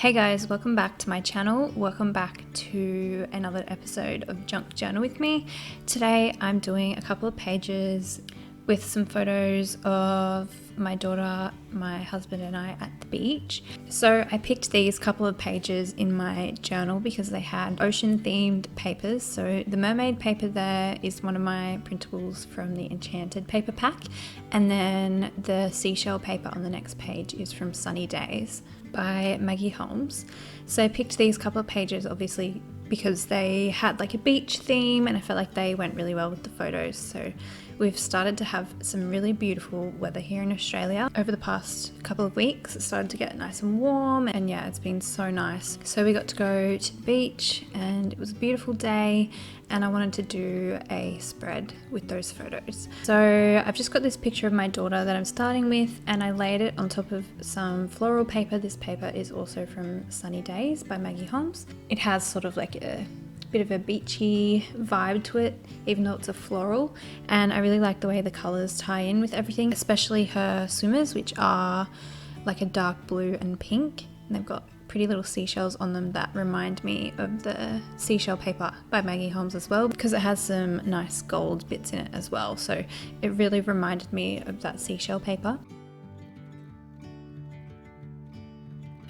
Hey guys, welcome back to my channel. Welcome back to another episode of Junk Journal with me. Today I'm doing a couple of pages with some photos of my daughter, my husband and I at the beach. So I picked these couple of pages in my journal because they had ocean themed papers. So the mermaid paper there is one of my printables from the Enchanted paper pack, and then the seashell paper on the next page is from Sunny Days by Maggie Holmes. So I picked these couple of pages obviously because they had like a beach theme and I felt like they went really well with the photos. So we've started to have some really beautiful weather here in Australia over the past couple of weeks. It started to get nice and warm, and yeah, it's been so nice. So we got to go to the beach and it was a beautiful day, and I wanted to do a spread with those photos. So I've just got this picture of my daughter that I'm starting with, and I laid it on top of some floral paper. This paper is also from Sunny Days by Maggie Holmes. It has sort of like a bit of a beachy vibe to it, even though it's a floral, and I really like the way the colours tie in with everything, especially her swimmers, which are like a dark blue and pink, and they've got pretty little seashells on them that remind me of the seashell paper by Maggie Holmes as well, because it has some nice gold bits in it as well, so it really reminded me of that seashell paper.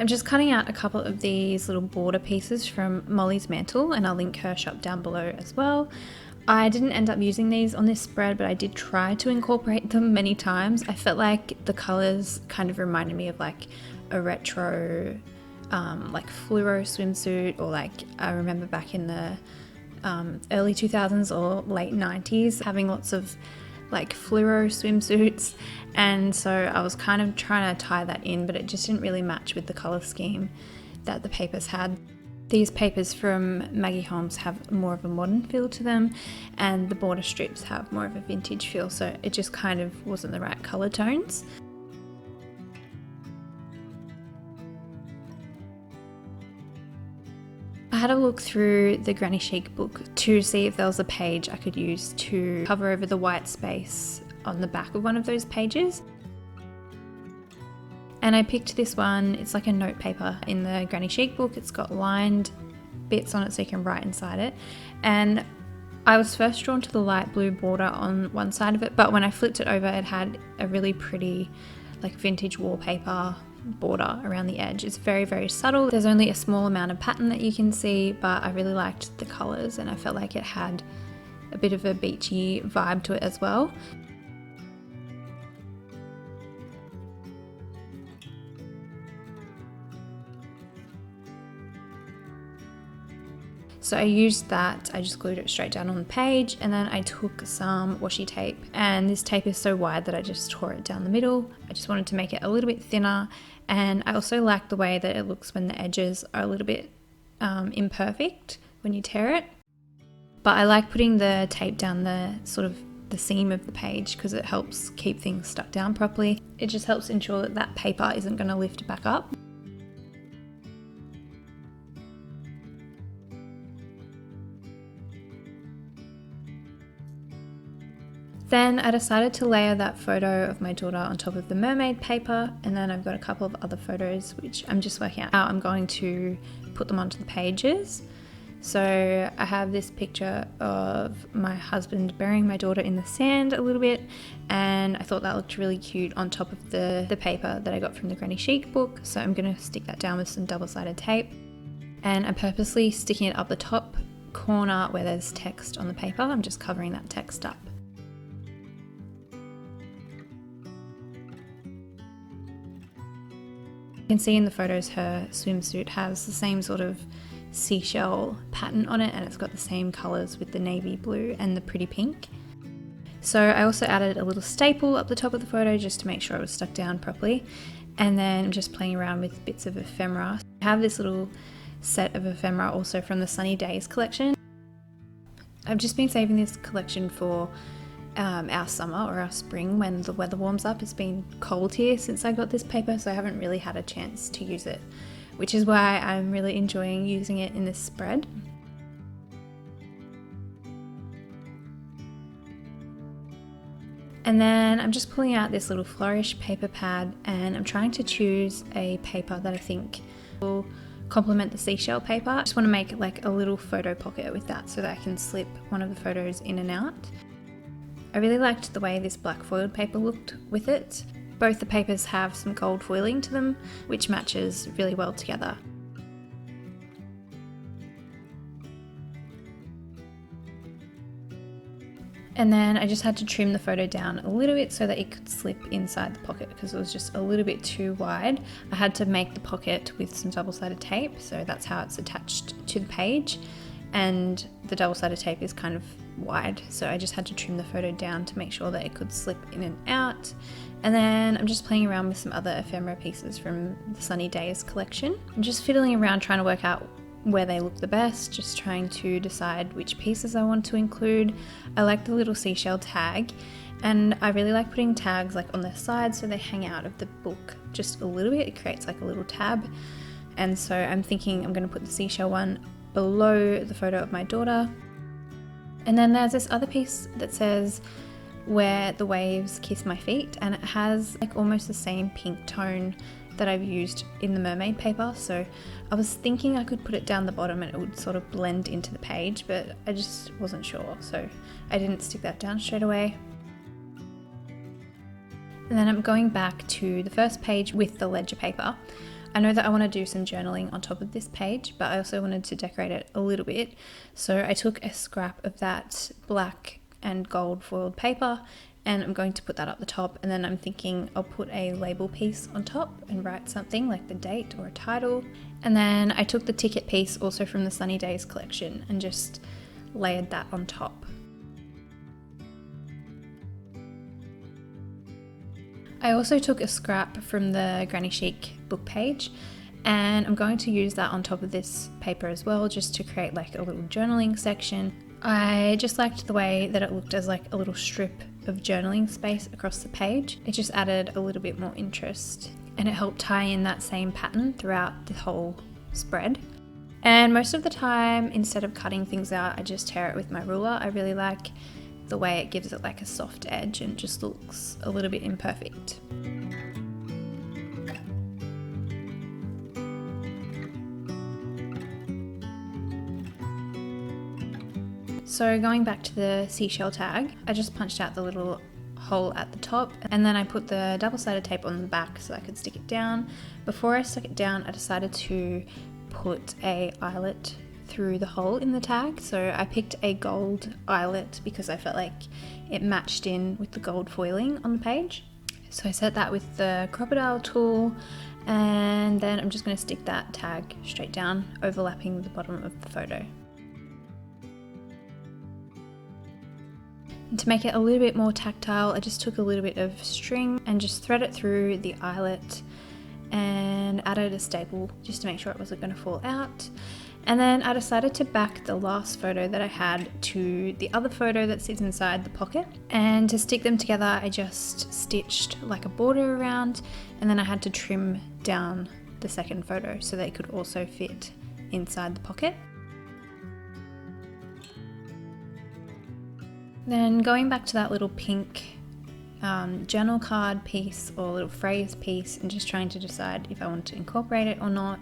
I'm just cutting out a couple of these little border pieces from Molly's Mantle, and I'll link her shop down below as well. I didn't end up using these on this spread, but I did try to incorporate them many times. I felt like the colours kind of reminded me of like a retro like fluoro swimsuit, or like I remember back in the early 2000s or late 90s having lots of like fluoro swimsuits, and so I was kind of trying to tie that in, but it just didn't really match with the colour scheme that the papers had. These papers from Maggie Holmes have more of a modern feel to them, and the border strips have more of a vintage feel, so it just kind of wasn't the right colour tones. I had a look through the Granny Chic book to see if there was a page I could use to cover over the white space on the back of one of those pages. And I picked this one. It's like a note paper in the Granny Chic book. It's got lined bits on it so you can write inside it. And I was first drawn to the light blue border on one side of it, but when I flipped it over, it had a really pretty like vintage wallpaper border around the edge. It's very, very subtle. There's only a small amount of pattern that you can see, but I really liked the colours and I felt like it had a bit of a beachy vibe to it as well. So I used that, I just glued it straight down on the page, and then I took some washi tape, and this tape is so wide that I just tore it down the middle. I just wanted to make it a little bit thinner, and I also like the way that it looks when the edges are a little bit imperfect when you tear it. But I like putting the tape down the sort of the seam of the page because it helps keep things stuck down properly. It just helps ensure that that paper isn't going to lift back up. Then I decided to layer that photo of my daughter on top of the mermaid paper, and then I've got a couple of other photos which I'm just working out how I'm going to put them onto the pages. So I have this picture of my husband burying my daughter in the sand a little bit, and I thought that looked really cute on top of the paper that I got from the Granny Chic book, so I'm going to stick that down with some double-sided tape. And I'm purposely sticking it up the top corner where there's text on the paper. I'm just covering that text up. You can see in the photos her swimsuit has the same sort of seashell pattern on it, and it's got the same colours with the navy blue and the pretty pink. So I also added a little staple up the top of the photo just to make sure it was stuck down properly, and then I'm just playing around with bits of ephemera. I have this little set of ephemera also from the Sunny Days collection. I've just been saving this collection for our summer or our spring when the weather warms up. It's been cold here since I got this paper, so I haven't really had a chance to use it, which is why I'm really enjoying using it in this spread. And then I'm just pulling out this little flourish paper pad, and I'm trying to choose a paper that I think will complement the seashell paper. I just want to make like a little photo pocket with that so that I can slip one of the photos in and out. I really liked the way this black foiled paper looked with it. Both the papers have some gold foiling to them, which matches really well together. And then I just had to trim the photo down a little bit so that it could slip inside the pocket because it was just a little bit too wide. I had to make the pocket with some double-sided tape, so that's how it's attached to the page. And the double-sided tape is kind of wide, so I just had to trim the photo down to make sure that it could slip in and out. And then I'm just playing around with some other ephemera pieces from the Sunny Days collection. I'm just fiddling around trying to work out where they look the best, just trying to decide which pieces I want to include. I like the little seashell tag, and I really like putting tags like on the side so they hang out of the book just a little bit. It creates like a little tab. And so I'm thinking I'm going to put the seashell one below the photo of my daughter. And then there's this other piece that says "Where the waves kiss my feet," and it has like almost the same pink tone that I've used in the mermaid paper, so I was thinking I could put it down the bottom and it would sort of blend into the page, but I just wasn't sure, so I didn't stick that down straight away. And then I'm going back to the first page with the ledger paper. I know that I want to do some journaling on top of this page, but I also wanted to decorate it a little bit, so I took a scrap of that black and gold foiled paper and I'm going to put that up the top, and then I'm thinking I'll put a label piece on top and write something like the date or a title. And then I took the ticket piece also from the Sunny Days collection and just layered that on top. I also took a scrap from the Granny Chic book page, and I'm going to use that on top of this paper as well, just to create like a little journaling section. I just liked the way that it looked as like a little strip of journaling space across the page. It just added a little bit more interest, and it helped tie in that same pattern throughout the whole spread. And most of the time, instead of cutting things out, I just tear it with my ruler. I really like the way it gives it like a soft edge and just looks a little bit imperfect. So going back to the seashell tag, I just punched out the little hole at the top, and then I put the double-sided tape on the back so I could stick it down. Before I stuck it down, I decided to put a eyelet through the hole in the tag. So I picked a gold eyelet because I felt like it matched in with the gold foiling on the page. So I set that with the crocodile tool, and then I'm just going to stick that tag straight down, overlapping the bottom of the photo. And to make it a little bit more tactile, I just took a little bit of string and just thread it through the eyelet and added a staple just to make sure it wasn't going to fall out. And then I decided to back the last photo that I had to the other photo that sits inside the pocket. And to stick them together, I just stitched like a border around, and then I had to trim down the second photo so they could also fit inside the pocket. Then going back to that little pink journal card piece or little phrase piece, and just trying to decide if I want to incorporate it or not.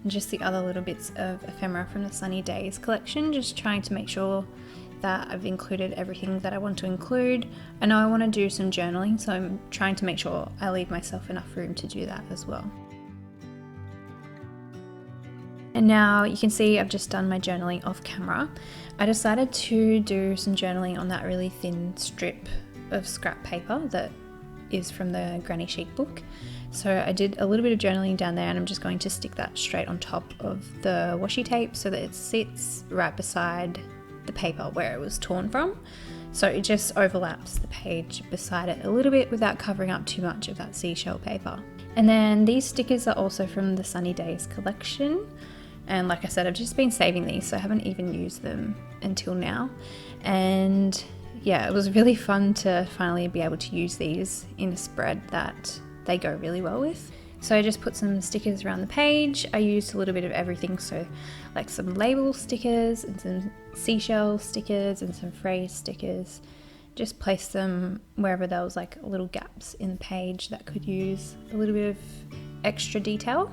And just the other little bits of ephemera from the Sunny Days collection, just trying to make sure that I've included everything that I want to include. I know I want to do some journaling, so I'm trying to make sure I leave myself enough room to do that as well. And now you can see I've just done my journaling off camera. I decided to do some journaling on that really thin strip of scrap paper that is from the Granny Chic book. So I did a little bit of journaling down there, and I'm just going to stick that straight on top of the washi tape so that it sits right beside the paper where it was torn from. So it just overlaps the page beside it a little bit without covering up too much of that seashell paper. And then these stickers are also from the Sunny Days collection. And like I said, I've just been saving these, so I haven't even used them until now. And yeah, it was really fun to finally be able to use these in a spread that they go really well with. So I just put some stickers around the page. I used a little bit of everything, so like some label stickers and some seashell stickers and some phrase stickers. Just placed them wherever there was like little gaps in the page that could use a little bit of extra detail.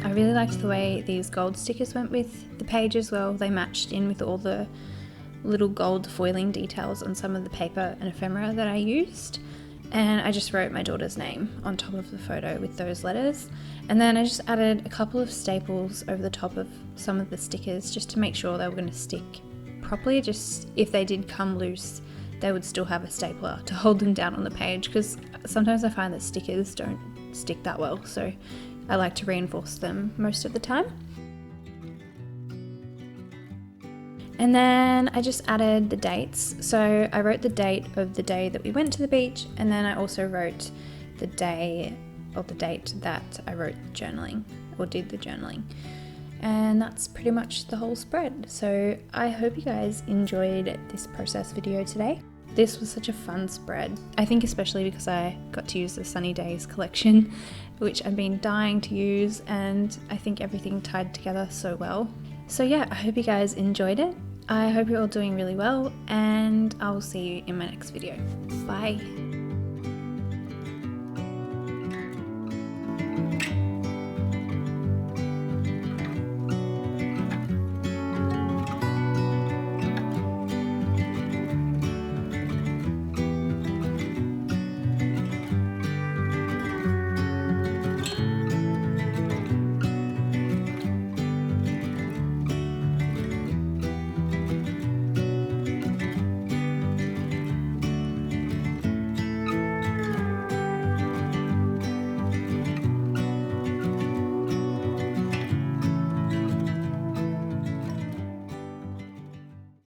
I really liked the way these gold stickers went with the page as well. They matched in with all the little gold foiling details on some of the paper and ephemera that I used. And I just wrote my daughter's name on top of the photo with those letters. And then I just added a couple of staples over the top of some of the stickers just to make sure they were going to stick properly. Just if they did come loose, they would still have a stapler to hold them down on the page, because sometimes I find that stickers don't stick that well, so I like to reinforce them most of the time. And then I just added the dates. So I wrote the date of the day that we went to the beach, and then I also wrote the day or the date that I wrote journaling or did the journaling. And that's pretty much the whole spread. So I hope you guys enjoyed this process video today. This was such a fun spread. I think especially because I got to use the Sunny Days collection, which I've been dying to use, and I think everything tied together so well. So yeah, I hope you guys enjoyed it. I hope you're all doing really well, and I'll see you in my next video. Bye.